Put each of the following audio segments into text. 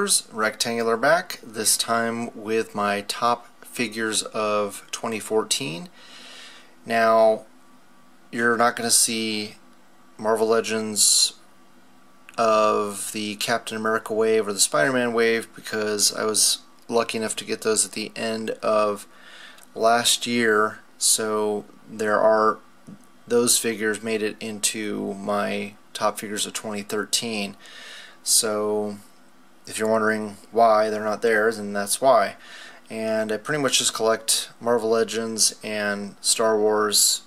Wars, rectangular back, this time with my top figures of 2014. Now, you're not going to see Marvel Legends of the Captain America wave or the Spider-Man wave because I was lucky enough to get those at the end of last year, so those figures made it into my top figures of 2013. So if you're wondering why they're not there, then that's why. And I pretty much just collect Marvel Legends and Star Wars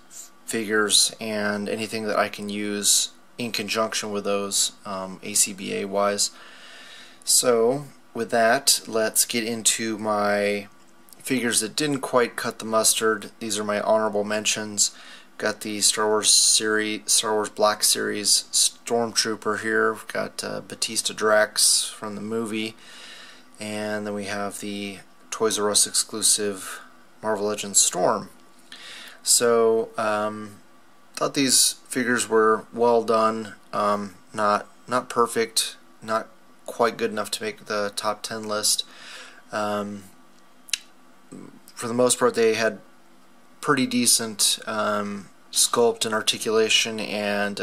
figures and anything that I can use in conjunction with those, ACBA wise. So with that, let's get into my figures that didn't quite cut the mustard. These are my honorable mentions. Got the Star Wars Black Series Stormtrooper here. We've got Batista Drax from the movie, and then we have the Toys R Us exclusive Marvel Legends Storm. So thought these figures were well done. Not perfect, not quite good enough to make the top 10 list. For the most part, they had pretty decent sculpt and articulation and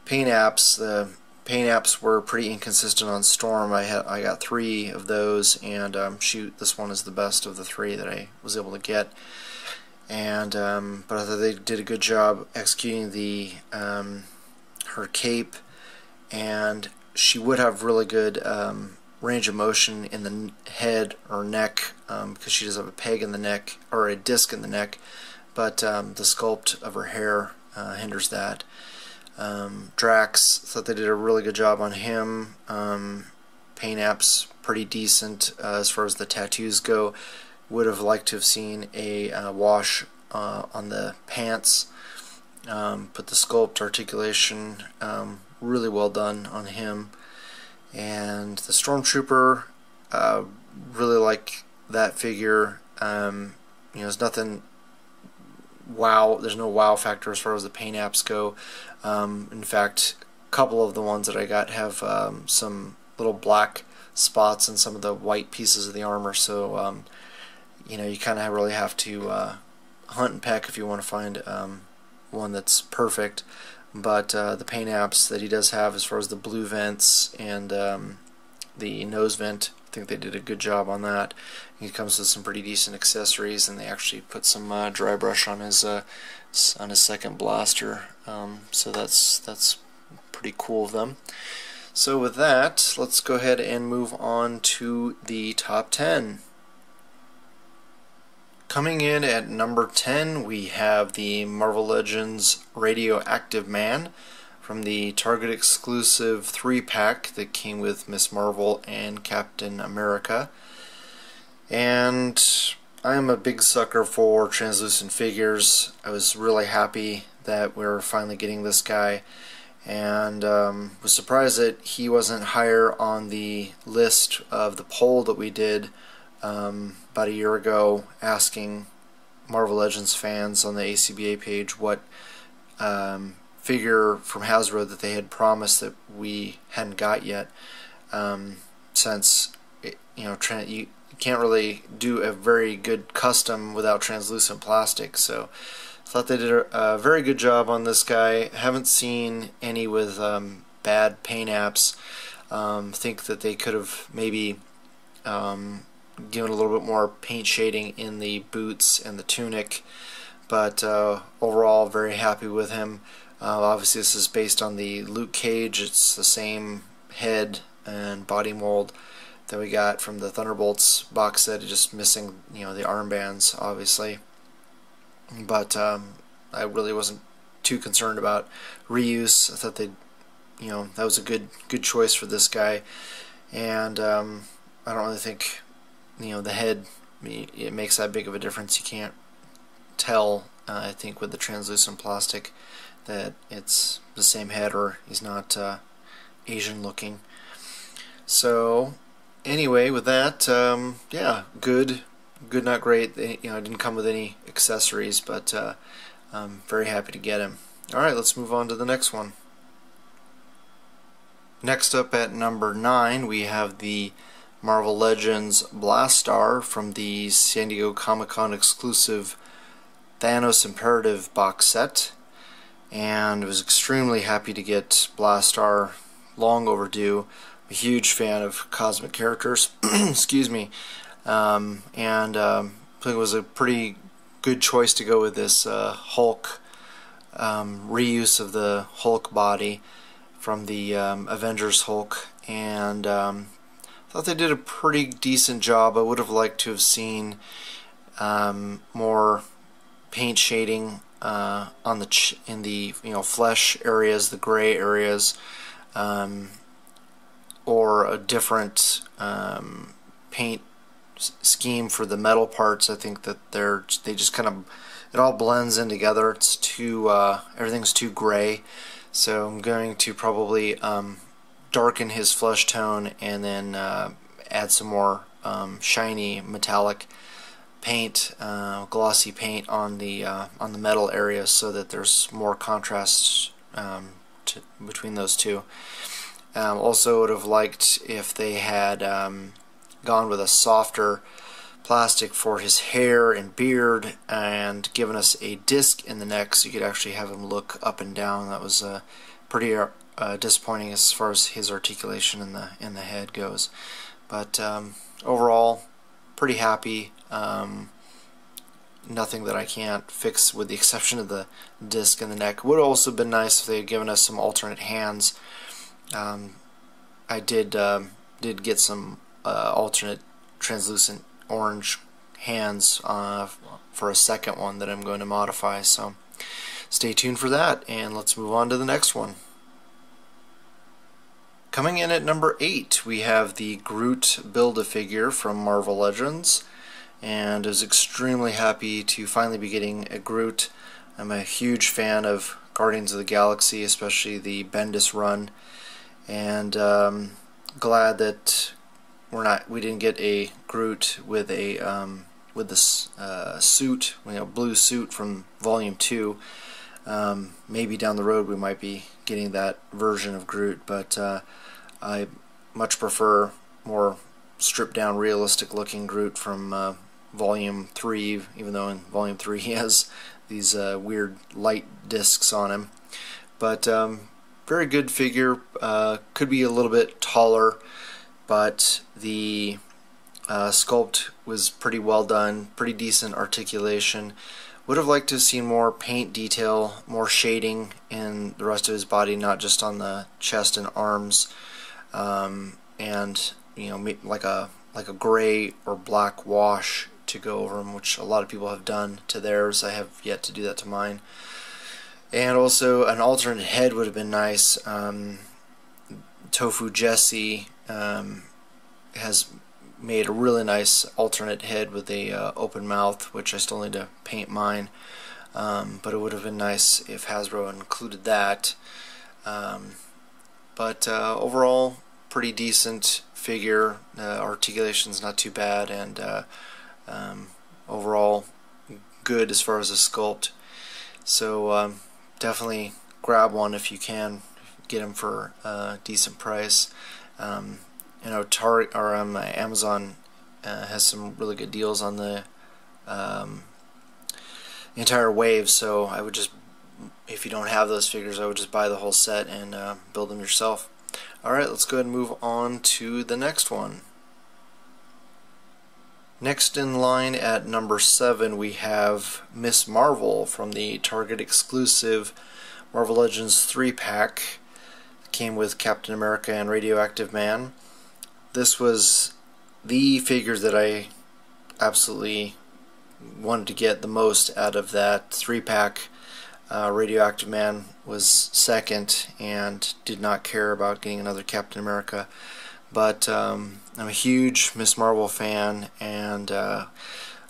paint apps. The paint apps were pretty inconsistent on Storm. I got 3 of those, and shoot, this one is the best of the 3 that I was able to get. And but I thought they did a good job executing the her cape, and she would have really good range of motion in the head or neck, because she does have a peg in the neck, or a disc in the neck, but the sculpt of her hair hinders that. Drax, thought they did a really good job on him. Paint apps pretty decent as far as the tattoos go. Would have liked to have seen a wash on the pants, but the sculpt articulation really well done on him. And the Stormtrooper, really like that figure. There's nothing wow. There's no wow factor as far as the paint apps go. In fact, a couple of the ones that I got have some little black spots in some of the white pieces of the armor. So you kind of really have to hunt and peck if you want to find one that's perfect. But the paint apps that he does have, as far as the blue vents and the nose vent, I think they did a good job on that. He comes with some pretty decent accessories, and they actually put some dry brush on his second blaster. So that's pretty cool of them. So with that, let's go ahead and move on to the top 10. Coming in at number 10, we have the Marvel Legends Radioactive Man from the Target exclusive 3-pack that came with Ms. Marvel and Captain America. And I'm a big sucker for translucent figures. I was really happy that we're finally getting this guy, and was surprised that he wasn't higher on the list of the poll that we did about a year ago, asking Marvel Legends fans on the ACBA page what figure from Hasbro that they had promised that we hadn't got yet, since you can't really do a very good custom without translucent plastic. So I thought they did a very good job on this guy. Haven't seen any with bad paint apps. Think that they could have maybe given a little bit more paint shading in the boots and the tunic, but overall very happy with him. Obviously this is based on the Luke Cage. It's the same head and body mold that we got from the Thunderbolts box set, just missing the armbands obviously. But I really wasn't too concerned about reuse. I thought that was a good choice for this guy, and I don't really think the head, it makes that big of a difference. You can't tell, I think, with the translucent plastic that it's the same head, or he's not Asian looking. So anyway, with that, yeah, good, not great. It didn't come with any accessories, but I'm very happy to get him. Alright, let's move on to the next one. Next up at number 9 we have the Marvel Legends Blastar from the San Diego Comic-Con exclusive Thanos Imperative box set, and was extremely happy to get Blastar, long overdue. I'm a huge fan of cosmic characters, excuse me, and I think it was a pretty good choice to go with this Hulk reuse of the Hulk body from the Avengers Hulk, and thought they did a pretty decent job. I would have liked to have seen more paint shading on the in the flesh areas, the gray areas, or a different paint scheme for the metal parts. I think that they just kind of, it all blends in together. It's too everything's too gray, so I'm going to probably darken his flesh tone and then add some more shiny metallic paint, glossy paint on the metal areas, so that there's more contrast between those two. Also would have liked if they had gone with a softer plastic for his hair and beard and given us a disc in the neck so you could actually have him look up and down. That was pretty disappointing as far as his articulation in the head goes. But overall, pretty happy. Nothing that I can't fix, with the exception of the disc in the neck. Would have also been nice if they had given us some alternate hands. I did get some alternate translucent orange hands for a second one that I'm going to modify, so stay tuned for that, and let's move on to the next one. Coming in at number 8 we have the Groot Build-A-Figure from Marvel Legends, and I was extremely happy to finally be getting a Groot. I'm a huge fan of Guardians of the Galaxy, especially the Bendis run, and glad that we didn't get a Groot with this suit, blue suit from Volume 2. Maybe down the road we might be getting that version of Groot, but I much prefer more stripped down, realistic looking Groot from Volume 3, even though in Volume 3 he has these weird light discs on him. But very good figure. Could be a little bit taller, but the sculpt was pretty well done, pretty decent articulation. Would have liked to have seen more paint detail, more shading in the rest of his body, not just on the chest and arms, and like a gray or black wash to go over him, which a lot of people have done to theirs. I have yet to do that to mine. And also an alternate head would have been nice. Tofu Jesse has made a really nice alternate head with a open mouth, which I still need to paint mine, but it would have been nice if Hasbro included that. But overall, pretty decent figure. Articulation's not too bad, and overall good as far as the sculpt. So definitely grab one if you can, get them for a decent price. Target or Amazon has some really good deals on the entire wave, so I would just, if you don't have those figures, I would just buy the whole set and build them yourself. Alright, let's go ahead and move on to the next one. Next in line at number 7 we have Miss Marvel from the Target exclusive Marvel Legends 3-pack. Came with Captain America and Radioactive Man. This was the figure that I absolutely wanted to get the most out of that 3-pack. Radioactive Man was second, and did not care about getting another Captain America. But I'm a huge Miss Marvel fan, and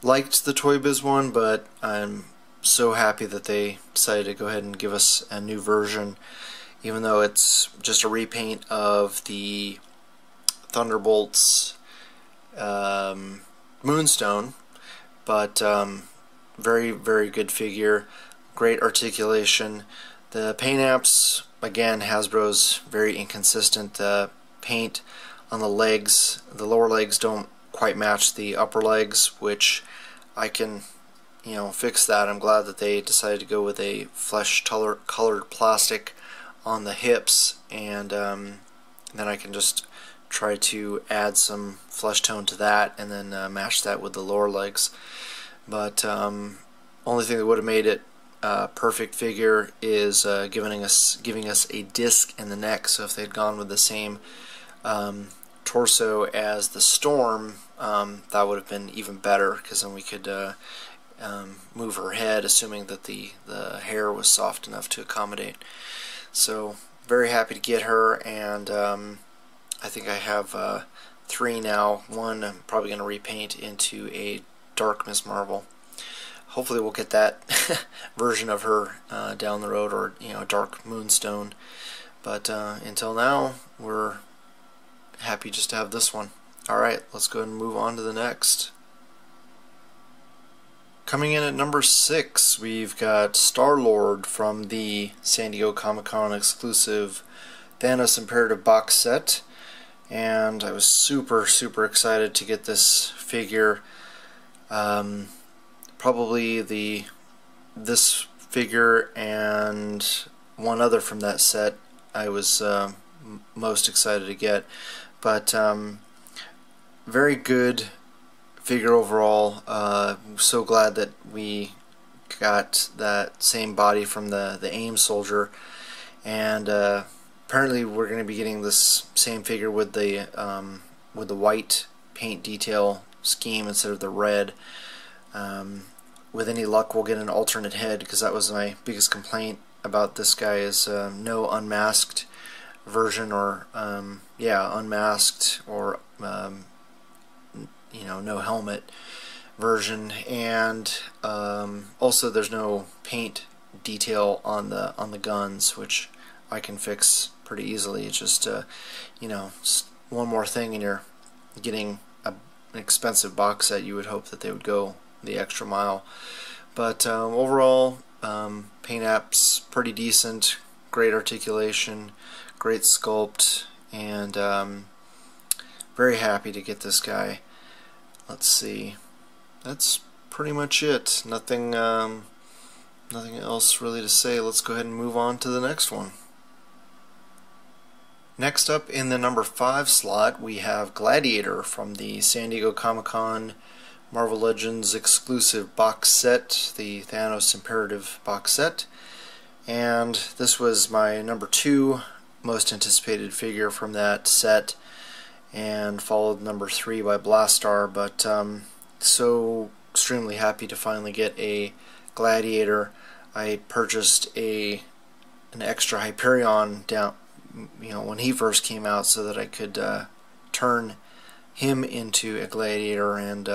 liked the Toy Biz one, but I'm so happy that they decided to go ahead and give us a new version, even though it's just a repaint of the Thunderbolts Moonstone. But very, very good figure, great articulation. The paint apps, again, Hasbro's very inconsistent. Paint on the legs, the lower legs don't quite match the upper legs, which I can, fix that. I'm glad that they decided to go with a flesh colored plastic on the hips, and then I can just try to add some flesh tone to that and then match that with the lower legs. But only thing that would have made it perfect figure is giving us a disc in the neck. So if they'd gone with the same torso as the Storm, that would have been even better, because then we could move her head, assuming that the hair was soft enough to accommodate. So very happy to get her, and I think I have 3 now. One I'm probably going to repaint into a dark Ms. Marvel. Hopefully we'll get that version of her down the road, or dark Moonstone. But until now, we're happy just to have this one. Alright, let's go ahead and move on to the next. Coming in at number 6, we've got Star-Lord from the San Diego Comic-Con exclusive Thanos Imperative box set, and I was super excited to get this figure. Probably this figure and one other from that set I was most excited to get, but very good figure overall. So glad that we got that same body from the AIM soldier, and apparently we're going to be getting this same figure with the white paint detail scheme instead of the red. With any luck, we'll get an alternate head, because that was my biggest complaint about this guy, is no unmasked version, or unmasked, or no helmet version, and also there's no paint detail on the guns, which I can fix pretty easily. It's just one more thing, and you're getting an expensive box set. You would hope that they would go the extra mile. But overall, paint apps pretty decent, great articulation, great sculpt, and very happy to get this guy. Let's see, that's pretty much it. Nothing else really to say. Let's go ahead and move on to the next one. Next up, in the number 5 slot, we have Gladiator from the San Diego Comic-Con Marvel Legends exclusive box set, the Thanos Imperative box set. And this was my number 2 most anticipated figure from that set, and followed number 3 by Blastar. But so extremely happy to finally get a Gladiator. I purchased an extra Hyperion down, when he first came out, so that I could turn him into a Gladiator, and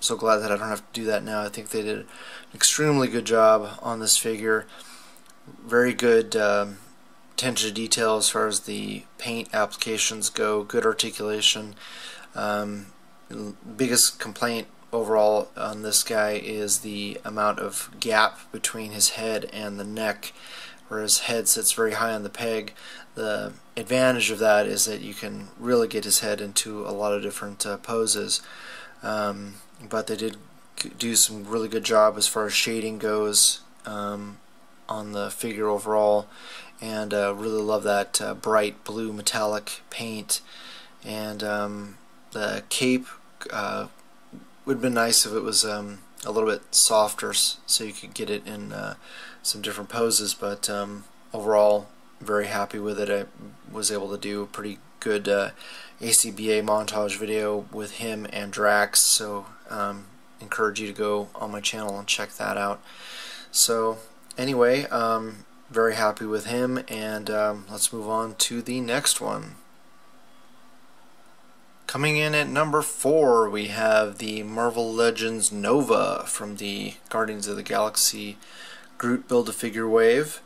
so glad that I don't have to do that now. I think they did an extremely good job on this figure. Very good attention to detail as far as the paint applications go. Good articulation. Biggest complaint overall on this guy is the amount of gap between his head and the neck, where his head sits very high on the peg. The advantage of that is that you can really get his head into a lot of different poses. But they did do some really good job as far as shading goes on the figure overall, and really love that bright blue metallic paint. And the cape would have been nice if it was a little bit softer, so you could get it in some different poses, but overall very happy with it. I was able to do a pretty good ACBA montage video with him and Drax, so encourage you to go on my channel and check that out. So anyway, very happy with him, and let's move on to the next one. Coming in at number 4, we have the Marvel Legends Nova from the Guardians of the Galaxy Groot Build-A-Figure wave,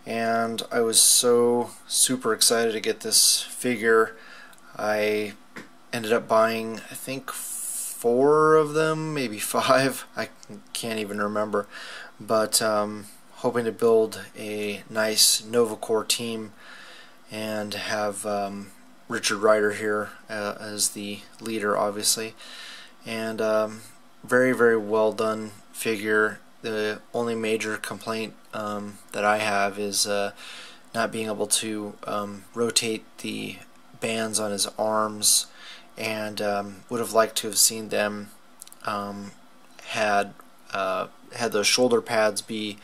and I was so super excited to get this figure. I ended up buying, I think, 4 of them, maybe 5. I can't even remember, but hoping to build a nice Nova Corps team and have Richard Rider here as the leader, obviously. And very, very well done figure. The only major complaint that I have is not being able to rotate the bands on his arms, and would have liked to have seen them had those shoulder pads be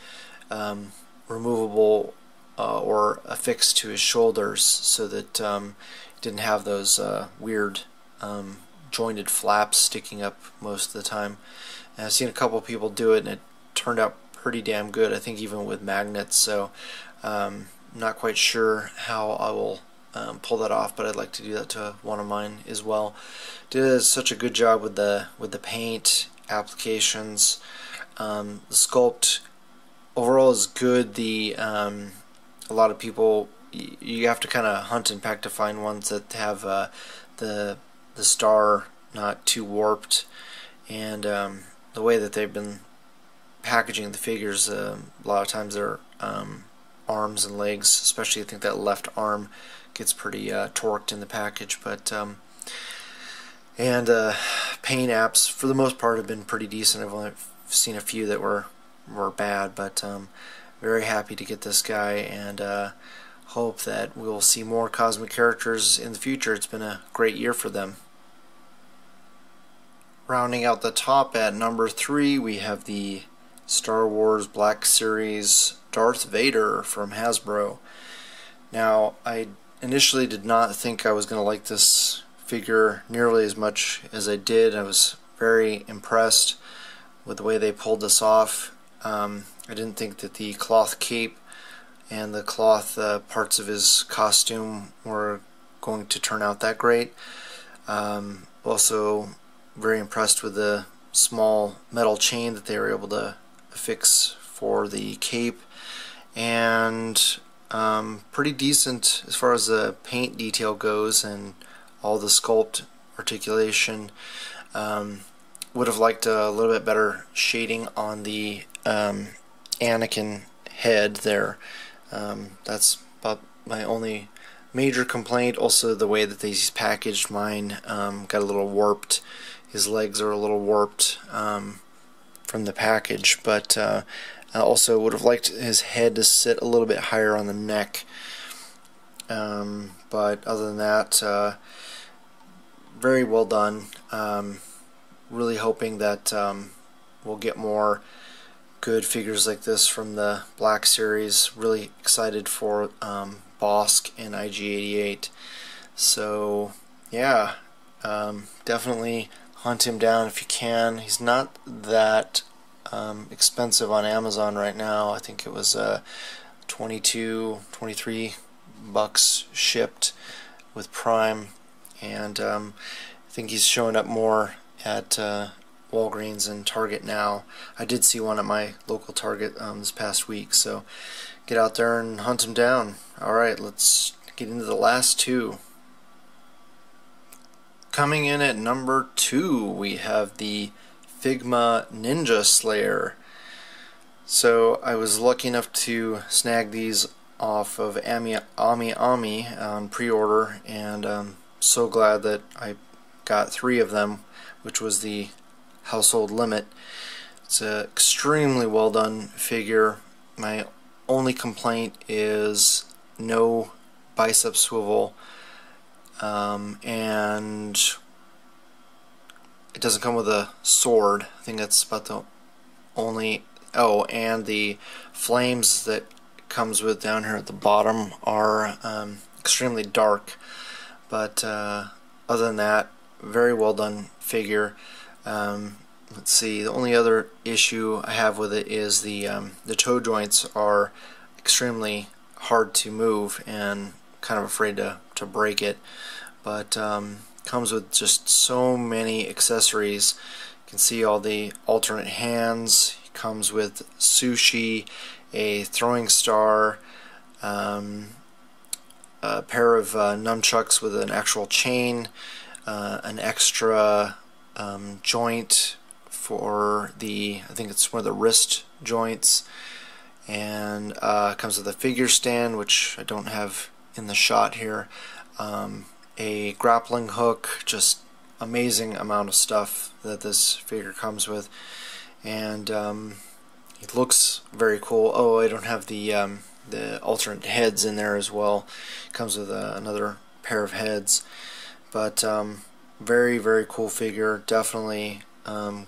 removable or affixed to his shoulders, so that he didn't have those weird jointed flaps sticking up most of the time. And I've seen a couple people do it, and it turned out pretty damn good, I think, even with magnets. So not quite sure how I will pull that off, but I'd like to do that to one of mine as well. Did such a good job with the paint applications. The sculpt overall is good. The a lot of people, you have to kind of hunt and peck to find ones that have the star not too warped, and the way that they've been packaging the figures, a lot of times their arms and legs, especially I think that left arm gets pretty torqued in the package, but and paint apps for the most part have been pretty decent. I've only seen a few that were bad, but very happy to get this guy, and hope that we'll see more Cosmic characters in the future. It's been a great year for them. Rounding out the top at number 3, we have the Star Wars Black Series Darth Vader from Hasbro. Now, I initially did not think I was going to like this figure nearly as much as I did. I was very impressed with the way they pulled this off. I didn't think that the cloth cape and the cloth parts of his costume were going to turn out that great. Also very impressed with the small metal chain that they were able to affix for the cape, and pretty decent as far as the paint detail goes and all the sculpt articulation. Would have liked a little bit better shading on the Anakin head there. That's about my only major complaint. Also the way that these packaged mine got a little warped. His legs are a little warped from the package, but I also would have liked his head to sit a little bit higher on the neck. But other than that, very well done. Really hoping that we'll get more good figures like this from the Black Series. Really excited for Bossk and IG-88. So yeah, definitely hunt him down if you can. He's not that expensive on Amazon right now. I think it was 23 bucks shipped with Prime, and I think he's showing up more at Walgreens and Target now. I did see one at my local Target this past week, so get out there and hunt him down. Alright, let's get into the last two. Coming in at number 2, we have the Figma Ninja Slayer. So I was lucky enough to snag these off of Ami on pre-order, and I'm so glad that I got 3 of them, which was the household limit. It's an extremely well done figure. My only complaint is no bicep swivel, and it doesn't come with a sword. I think that's about the only... Oh, and the flames that comes with down here at the bottom are extremely dark, but other than that, very well done figure. Let's see, the only other issue I have with it is the toe joints are extremely hard to move, and kind of afraid to break it, but comes with just so many accessories. You can see all the alternate hands. It comes with sushi, a throwing star, a pair of nunchucks with an actual chain, an extra joint for the, I think it's one of the wrist joints, and comes with a figure stand, which I don't have in the shot here, a grappling hook, just amazing amount of stuff that this figure comes with, and it looks very cool. Oh, I don't have the alternate heads in there as well. It comes with another pair of heads, but very, very cool figure. Definitely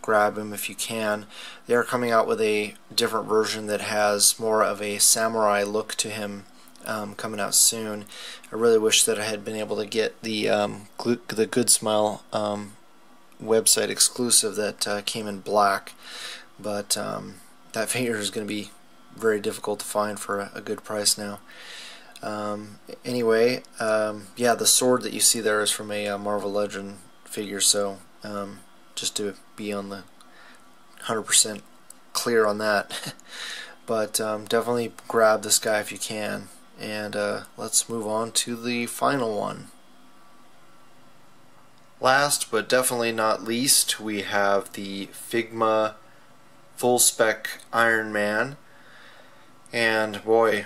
grab him if you can. They are coming out with a different version that has more of a samurai look to him, coming out soon. I really wish that I had been able to get the Good Smile website exclusive that came in black, but that figure is going to be very difficult to find for a good price now. Anyway, yeah, the sword that you see there is from a Marvel Legend figure, so just to be on the 100% clear on that. But definitely grab this guy if you can, and let's move on to the final one. Last but definitely not least, we have the Figma Full Spec Iron Man, and boy,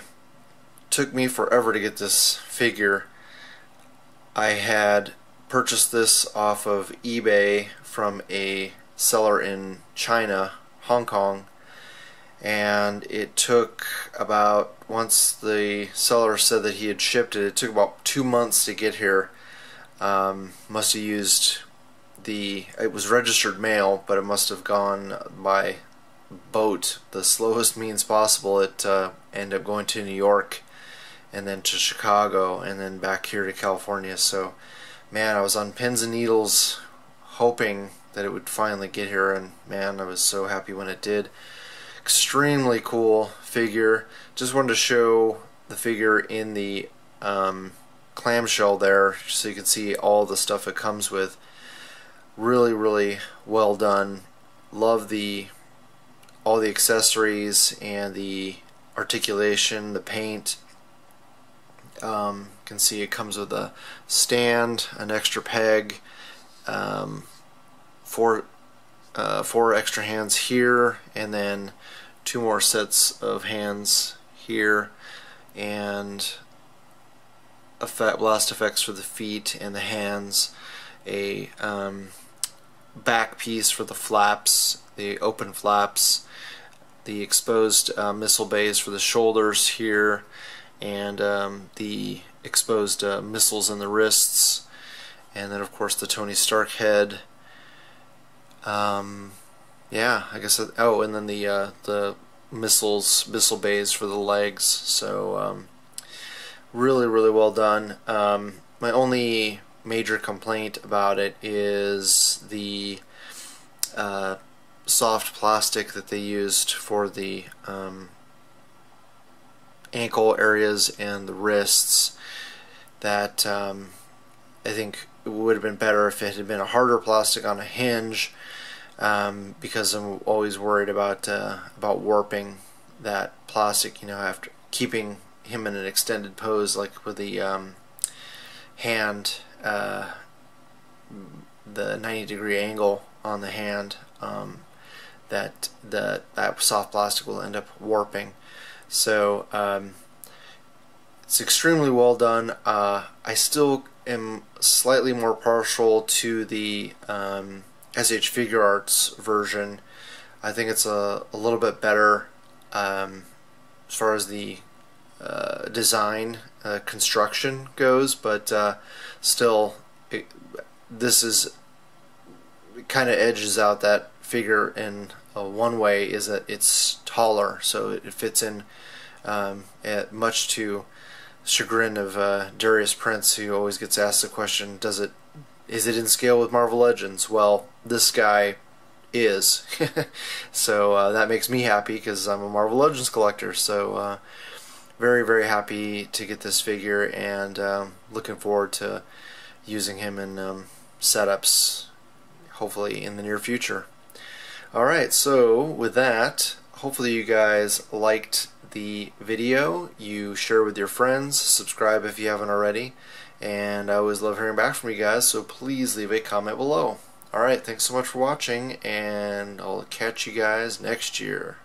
took me forever to get this figure. I had purchased this off of eBay from a seller in China, Hong Kong, and it took about, once the seller said that he had shipped it, it took about 2 months to get here. Must have used it was registered mail, but it must have gone by boat, the slowest means possible. It ended up going to New York, and then to Chicago, and then back here to California. So man, I was on pins and needles hoping that it would finally get here, and man, I was so happy when it did. Extremely cool figure. Just wanted to show the figure in the clamshell there so you can see all the stuff it comes with. Really, really well done. Love all the accessories and the articulation, the paint. You can see it comes with a stand, an extra peg, four extra hands here, and then 2 more sets of hands here, and blast effects for the feet and the hands, a back piece for the flaps, the open flaps, the exposed missile bays for the shoulders here, and the exposed missiles in the wrists, and then of course the Tony Stark head. Yeah, I guess oh, and then the missile bays for the legs. So really, really well done. My only major complaint about it is the soft plastic that they used for the ankle areas and the wrists. That I think it would have been better if it had been a harder plastic on a hinge, because I'm always worried about warping that plastic, you know, after keeping him in an extended pose, like with the hand, the 90-degree angle on the hand, that soft plastic will end up warping. So it's extremely well done. I still am slightly more partial to the SH Figure Arts version. I think it's a little bit better as far as the design construction goes, but still, this kind of edges out that figure in one way, is that it's taller, so it fits in much to chagrin of Darius Prince, who always gets asked the question, is it in scale with Marvel Legends? Well, this guy is. So that makes me happy, because I'm a Marvel Legends collector. So very, very happy to get this figure, and looking forward to using him in setups, hopefully in the near future. Alright, so with that, hopefully you guys liked the video. You share with your friends, subscribe if you haven't already, and I always love hearing back from you guys, so please leave a comment below. Alright, thanks so much for watching, and I'll catch you guys next year.